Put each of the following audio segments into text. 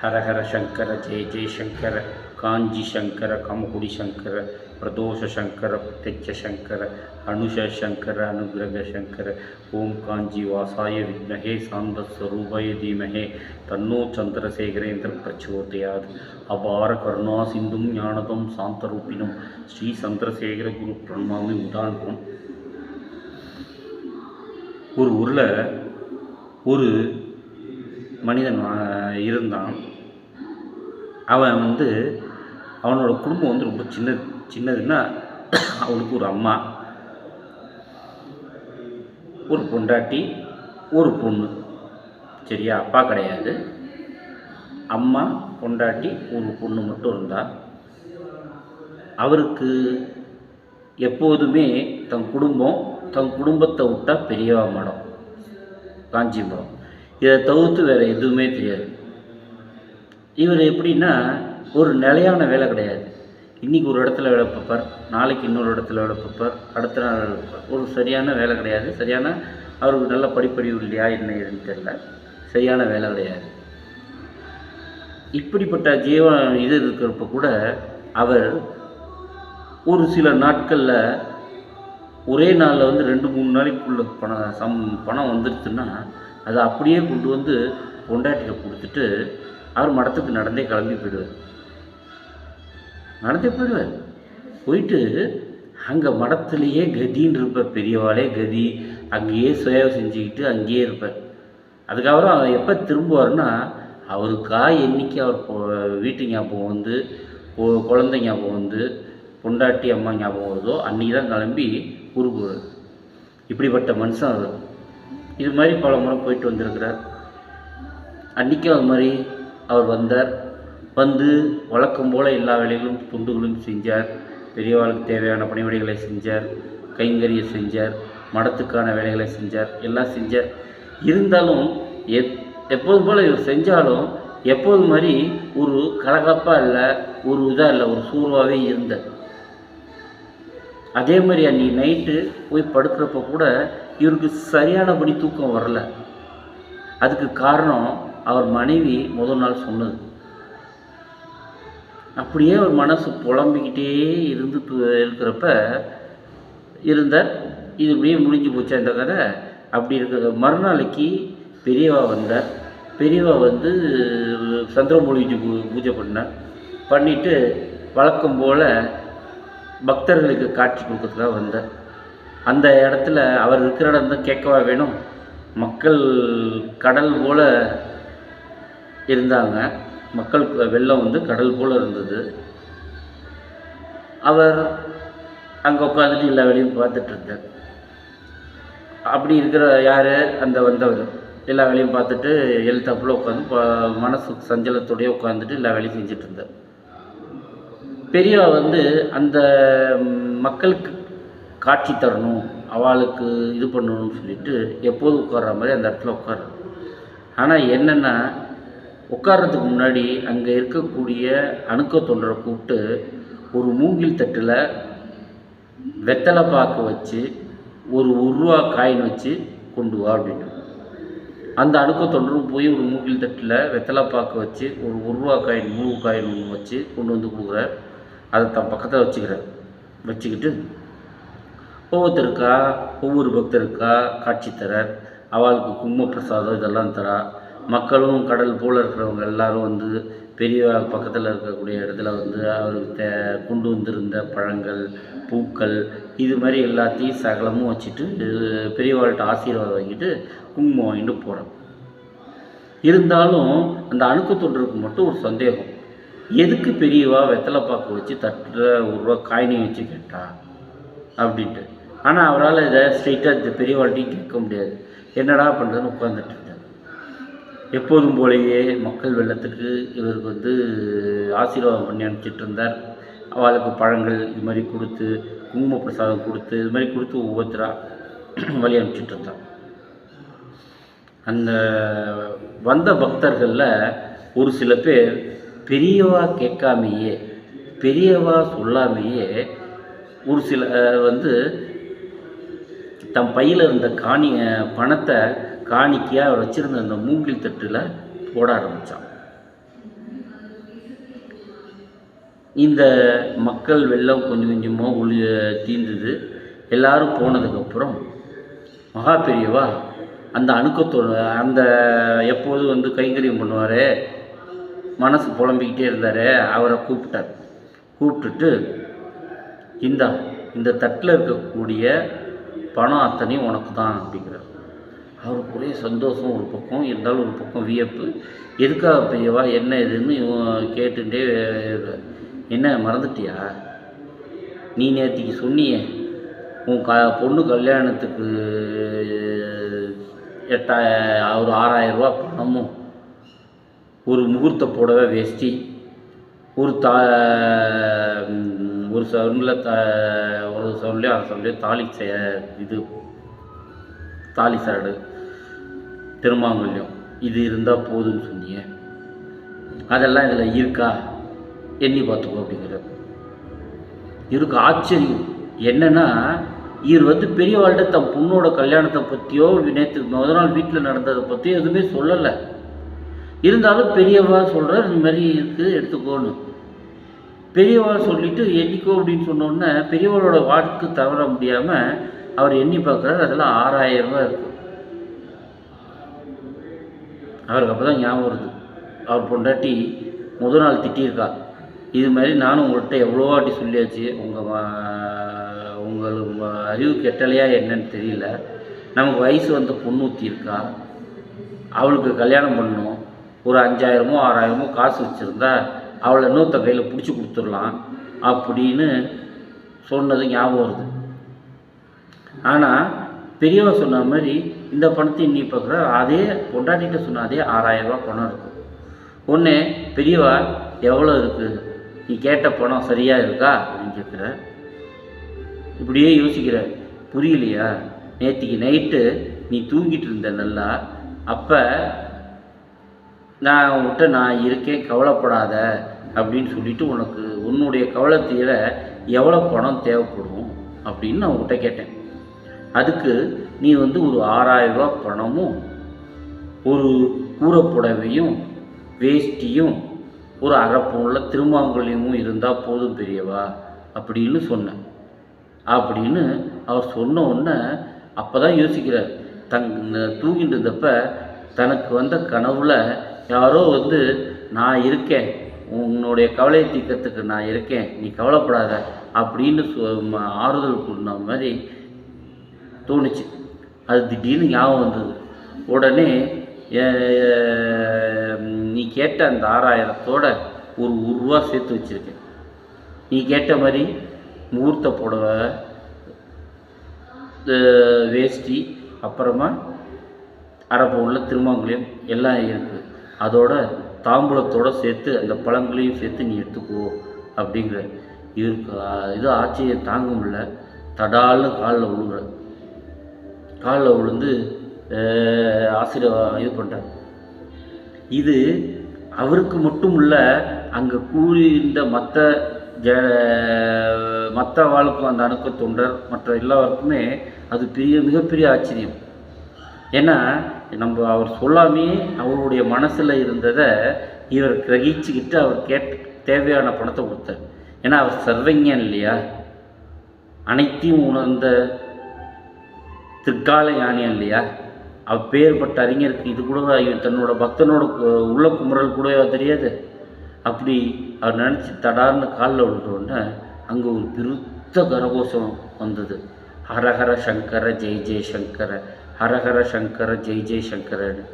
ஹரஹர சங்கர ஜெய ஜெயசங்கர காஞ்சி சங்கர கமகுடி சங்கர பிரதோஷ சங்கர பிரத்யட்ச சங்கர அனுஷ சங்கர அனுகிரக சங்கர ஓம் காஞ்சி வாசாய வித்மஹே சாந்தஸ்வரூபாய தீமஹே தன்னோ சந்திரசேகரேந்திர பிரச்சோதயாத். அபார கருணா சிந்தும் ஞானதம் சாந்தரூபினம் ஸ்ரீ சந்திரசேகர குரு பிரம்மாமி உதாரணம். ஒரு ஊரில் ஒரு மனிதன் இருந்தான். அவன் அவனோட குடும்பம் ரொம்ப சின்னதுன்னா அவனுக்கு ஒரு அம்மா, ஒரு பொண்டாட்டி, ஒரு பொண்ணு. சரியா? அப்பா கிடையாது. அம்மா, பொண்டாட்டி, ஒரு பொண்ணு மட்டும் இருந்தா. அவருக்கு எப்போதுமே தன் குடும்பத்தை விட்டால் பெரியவா மடம், காஞ்சிபுரம், இதை தவிர்த்து வேறு எதுவுமே தெரியாது. இவர் எப்படின்னா, ஒரு நிலையான வேலை கிடையாது. இன்றைக்கி ஒரு இடத்துல வேலை பார்ப்பார், நாளைக்கு இன்னொரு இடத்துல வேலை பார்ப்பார், அடுத்த நாள் வேலை பார்ப்பார். ஒரு சரியான வேலை கிடையாது. சரியான அவருக்கு நல்ல படிப்பறிவு இல்லையா என்ன ஏதுன்னு தெரியல, சரியான வேலை கிடையாது. இப்படிப்பட்ட இது இருக்கிறப்ப கூட அவர் ஒரு சில நாட்களில் ஒரே நாளில் 2-3 நாளைக்குள்ள பணம் வந்துடுச்சுன்னா அதை அப்படியே கொண்டு பொண்டாட்டியில் கொடுத்துட்டு அவர் மடத்துக்கு நடந்தே கிளம்பி போயிடுவார். போயிட்டு அங்கே மடத்துலேயே கதின்னு இருப்பார். பெரியவாளே கதி, அங்கேயே சேவை செஞ்சுக்கிட்டு அங்கேயே இருப்பார். அதுக்கப்புறம் அவர் எப்போ திரும்புவார்னா, அவருக்கா என்றைக்கு அவர் வீட்டு ஞாபகம் குழந்தை ஞாபகம் பொண்டாட்டி அம்மா ஞாபகம் வருதோ அன்றைக்கி தான் கிளம்பி ஊருக்கு வருவார். இப்படிப்பட்ட மனுஷன் அவர். இது மாதிரி பல முறை போயிட்டு வந்திருக்கிறார். அன்றைக்கும் அது மாதிரி அவர் வந்தார். வழக்கம் போல் எல்லா வேலைகளும் தொண்டுகளும் செஞ்சார். பெரியவாளுக்கு தேவையான பணிவிடைகளை செஞ்சார், கைங்கரியை செஞ்சார், மடத்துக்கான வேலைகளை செஞ்சார், எல்லாம் செஞ்சார். இருந்தாலும் எப்போதும் போல் இவர் செஞ்சாலும் எப்போதும் மாதிரி ஒரு கலகலப்பாக இல்லை, ஒரு இதாக இல்லை, ஒரு சூர்வாகவே இருந்தார். அதே மாதிரி அன்றைக்கி நைட்டு போய் படுக்கிறப்ப கூட இவருக்கு சரியானபடி தூக்கம் வரல. அதுக்கு காரணம் அவர் மனைவி முதல் நாள் சொன்னது. அப்படியே அவர் மனசு புலம்பிக்கிட்டே இருக்கிறப்ப இருந்தார். இது இப்படியே முடிஞ்சு போச்சா இந்த கதை. அப்படி இருக்கிற மறுநாளைக்கு பெரியவா வந்தார். பெரியவா சந்திரமொழிக்கு பூஜை பண்ணிவிட்டு வழக்கம் போல் பக்தர்களுக்கு காட்சி கொடுக்கறதுக்காக வந்தார். அந்த இடத்துல அவர் இருக்கிற இடம் தான் கேட்கவா வேணும். மக்கள் கடல் போல் இருந்தாங்க. மக்கள் வெள்ளம் கடல் போல் இருந்தது. அவர் அங்கே உட்காந்துட்டு எல்லா வேலையும் பார்த்துட்டு இருந்தார். அப்படி இருக்கிற யார் அந்த வந்தவர் எல்லா வேலையும் பார்த்துட்டு எழுத்தாப்புல உட்காந்து மனசு சஞ்சலத்தோடையே உட்காந்துட்டு எல்லா வேலையும் செஞ்சுட்டு இருந்தார். பெரியவா அந்த மக்களுக்கு காட்சி தரணும், அவளுக்கு இது பண்ணணும்னு சொல்லிட்டு எப்போதும் உட்கார்ற மாதிரி அந்த இடத்துல உட்கார்ற. ஆனால் என்னென்னா, உட்கார்றதுக்கு முன்னாடி அங்கே இருக்கக்கூடிய அணுக்க தொண்டரை கூப்பிட்டு ஒரு மூங்கில் தட்டில் வெத்தலை பாக்கு வச்சு ஒரு ரூபா காயின் வச்சு கொண்டு வா அப்படின்னு. அந்த அணுக்க தொண்டரும் போய் ஒரு மூங்கில் தட்டில் வெத்தலை பாக்கு வச்சு ஒரு ரூபா காயின், முழு காயின் ஒன்று வச்சு கொண்டு கொடுக்குறார். அதை தன் பக்கத்தில் வச்சுக்கிட்டு ஒவ்வொரு பக்தருக்கா காட்சி தரார். அவளுக்கு கும்ப பிரசாதம் இதெல்லாம் தரா. மக்களும் கடல் போல் இருக்கிறவங்க எல்லாரும் பெரிய பக்கத்தில் இருக்கக்கூடிய இடத்துல அவருக்கு கொண்டு வந்திருந்த பழங்கள், பூக்கள், இது மாதிரி எல்லாத்தையும் சகலமும் வச்சுட்டு பெரியவாள்கிட்ட ஆசீர்வாதம் வாங்கிட்டு குங்குமம் வாங்கிட்டு போகிறோம். இருந்தாலும் அந்த அணுக்க தொண்டருக்கு மட்டும் ஒரு சந்தேகம். எதுக்கு பெரியவா வெத்தலை பாக்கு வச்சு தட்டுற ஒரு ரூபா காயினையும் வச்சு கேட்டா அப்படின்ட்டு. ஆனால் அவரால் இதை ஸ்ட்ரெயிட்டாக பெரியவாள்கிட்டையும் கேட்க முடியாது. என்னடா பண்ணுறதுன்னு உட்காந்துட்டு இருந்தார். எப்போதும் போலேயே மக்கள் வெள்ளத்துக்கு இவருக்கு ஆசீர்வாதம் பண்ணி அனுப்பிச்சிட்டு இருந்தார். அவளுக்கு பழங்கள் இது மாதிரி கொடுத்து, குங்கும பிரசாதம் கொடுத்து, இது மாதிரி கொடுத்து ஒவ்வொருத்தராக வழி அனுப்பிச்சிட்டு இருந்தார். அந்த வந்த பக்தர்களில் ஒரு சில பேர் பெரியவா கேட்காமையே, பெரியவா சொல்லாமையே ஒரு சில தம் பையில் இருந்த பணத்தை காணிக்கையாக அவர் வச்சுருந்த அந்த மூங்கில் தட்டில் போட ஆரம்பித்தான். இந்த மக்கள் வெள்ளம் கொஞ்சம் கொஞ்சமாக தீர்ந்தது. எல்லாரும் போனதுக்கப்புறம் மகா பெரியவா அந்த அணுக்கத்தோட அந்த எப்போதும் வந்து கைங்கரியம் பண்ணுவார், மனசு புலம்பிக்கிட்டே இருந்தார், அவரை கூப்பிட்டார். கூப்பிட்டுட்டு, இந்தா இந்த தட்டில் இருக்கக்கூடிய பணம் அத்தனையும் உனக்கு தான் அப்படிங்கிறார். அவருக்கு ஒரே சந்தோஷம் ஒரு பக்கம், இருந்தாலும் ஒரு பக்கம் வியப்பு. எதுக்காக பெரியவா, என்ன இதுன்னு கேட்டுட்டே, என்ன மறந்துட்டியா, நீ நேற்றுக்கு சொன்னியே உன் பொண்ணு கல்யாணத்துக்கு ஒரு 6000 ரூபா பணமும், ஒரு முகூர்த்த புடவை வேஷ்டி, ஒரு ஒரு சவுண்டில் ஒரு சவுண்ட்லேயும் அரை சவுண்ட்லேயும் தாலி சாடு, திருமாங்கல்யம், இது இருந்தால் போதும்னு சொன்னீங்க, அதெல்லாம் இதில் இருக்கா, எண்ணி பார்த்துக்கோ அப்படிங்கிறார். இவருக்கு ஆச்சரியம் என்னென்னா, இவர் வந்து பெரியவாள்கிட்ட தன் பொண்ணோட கல்யாணத்தை பற்றியோ நேற்று முதல் நாள் வீட்டில் நடந்ததை பற்றியோ எதுவுமே சொல்லலை. இருந்தாலும் பெரியவா சொல்கிறார், இந்த மாதிரி இருக்குது எடுத்துக்கோன்னு. பெரியவா சொல்லிவிட்டு எண்ணிக்கோ அப்படின்னு சொன்னோன்னே பெரியவாளோட வாக்கு தவற முடியாமல் அவர் எண்ணி பார்க்குறாரு. அதெல்லாம் 6000 ரூபா இருக்குது. அவருக்கு அப்போ தான் ஞாபகம் வருது, அவர் பொண்டாட்டி முதல் நாள் திட்டியிருக்கா, இது மாதிரி நானும் உங்கள்கிட்ட எவ்வளோ வாட்டி சொல்லியாச்சு, உங்களுக்கு அறிவு கெட்டலையா என்னன்னு தெரியல, நமக்கு வயசு வந்த பொண்ணு ஊற்றி இருக்கா, அவளுக்கு கல்யாணம் பண்ணணும், ஒரு 5000மோ 6000மோ காசு வச்சுருந்தா அவளை இன்னொருத்த கையில் பிடிச்சி கொடுத்துடலாம் அப்படின்னு சொன்னது ஞாபகம் வருது. ஆனால் பெரியவா சொன்ன மாதிரி இந்த பணத்தை நீ பார்க்குற, அதே பொண்டாட்டிகிட்ட சொன்ன அதே 6000 ரூபா பணம் இருக்குது. ஒன்று பெரியவா எவ்வளோ இருக்குது, நீ கேட்ட பணம் சரியாக இருக்கா அப்படின்னு கேட்குற. இப்படியே யோசிக்கிற, புரியலையா, நேற்றுக்கு நைட்டு நீ தூங்கிட்டு இருந்த நல்லா, அப்போ நான் உன்கிட்ட நான் இருக்கேன் கவலைப்படாத அப்படின்னு சொல்லிவிட்டு உனக்கு உன்னுடைய கவலை தீர எவ்வளோ பணம் தேவைப்படும் அப்படின்னு நான் உன்கிட்ட கேட்டேன். அதுக்கு நீ வந்து ஒரு 6000 ரூபா பணமும், ஒரு கூரைப்புடவையும் வேஷ்டியும், ஒரு அரை பவுனில் திருமாங்கல்யமும் இருந்தால் போதும் பெரியவா அப்படின்னு சொன்னேன். அப்படின்னு அவர் சொன்ன உடனே அப்போ தான் யோசிக்கிறார், தூங்கிட்டு இருந்தப்ப தனக்கு வந்த கனவுல யாரோ வந்து நான் இருக்கேன், உன்னுடைய கவலையை தீர்க்கறதுக்கு நான் இருக்கேன், நீ கவலைப்படாத அப்படின்னு ஆறுதல் கூடின மாதிரி தோணுச்சு. அது திடீர்னு ஞாபகம் வந்தது. உடனே நீ கேட்ட அந்த 6000தோட ஒரு ரூபா சேர்த்து வச்சுருக்கேன், நீ கேட்ட மாதிரி முகூர்த்த புடவை வேஷ்டி, அப்புறமா அரை பவுனில் திருமாங்கல்யம் எல்லாம் இருக்குது, அதோட தாம்பூலத்தோடு சேர்த்து அந்த பழங்களையும் சேர்த்து நீ எடுத்துக்கோ அப்படிங்கிற. இவருக்கு இது ஆச்சரியம் தாங்க முடியல. தடால்னு காலில் விழுந்து இது பண்ணுறார். இது அவருக்கு மட்டும் இல்லை, அங்கே கூறியிருந்த மற்ற வாழ்க்கும் அந்த அணுக்க தொண்டர் மற்ற எல்லாருக்குமே அது மிகப்பெரிய ஆச்சரியம். ஏன்னா அவர் சொல்லாமே அவருடைய மனசில் இருந்ததை இவர் கிரகிச்சுக்கிட்டு அவர் தேவையான பணத்தை கொடுத்தார். ஏன்னா அவர் சர்வஞன் இல்லையா, அனைத்தையும் உணர்ந்த திர்கால ஞானியம் இல்லையா, அப்பேற்பட்ட அறிஞருக்கு இது கூட தன்னோட பக்தனோட உள்ள குமுறல் கூட தெரியாது. அப்படி அவர் நினச்சி தடார்னு காலில் விழுந்தோடனே அங்கே ஒரு பெருத்த கரகோஷம் வந்தது. ஹரஹர சங்கர ஜெய் ஜெய் சங்கர, ஹரஹர சங்கர ஜெய் ஜெய் சங்கரன்னு.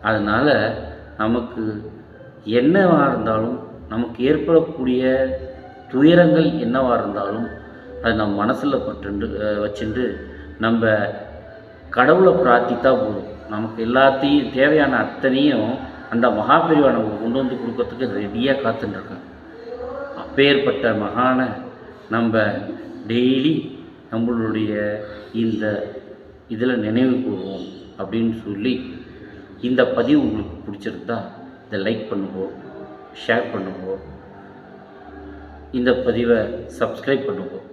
அதனால் நமக்கு என்னவாக இருந்தாலும், நமக்கு ஏற்படக்கூடிய துயரங்கள் என்னவாக இருந்தாலும் அது நம்ம மனசில் வச்சுட்டு நம்ம கடவுளை பிரார்த்தித்தா போதும். நமக்கு எல்லாத்தையும் தேவையான அத்தனையும் அந்த மகாபெரிவா நமக்கு கொண்டு வந்து கொடுக்கறதுக்கு ரெடியாக காத்துட்டுருக்கேன். அப்பேற்பட்ட மகானை நம்ம டெய்லி நம்மளுடைய இந்த இதில் நினைவு கூறுவோம் அப்படின்னு சொல்லி, இந்த பதிவு உங்களுக்கு பிடிச்சிருந்தா இதை லைக் பண்ணுவோம், ஷேர் பண்ணுவோம், இந்த பதிவை சப்ஸ்கிரைப் பண்ணுவோம்.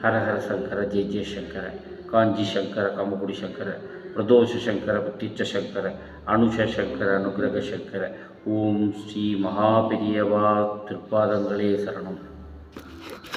ஹரஹர சங்கர ஜெய் ஜெய் சங்கர, காஞ்சி சங்கர, காமகுடி சங்கர, பிரதோஷ சங்கர பிரத்யட்ச சங்கர அனுஷ சங்கர அனுகிரக சங்கர. ஓம் ஸ்ரீ மகாபெரியவா திருப்பாதங்களே சரணம்.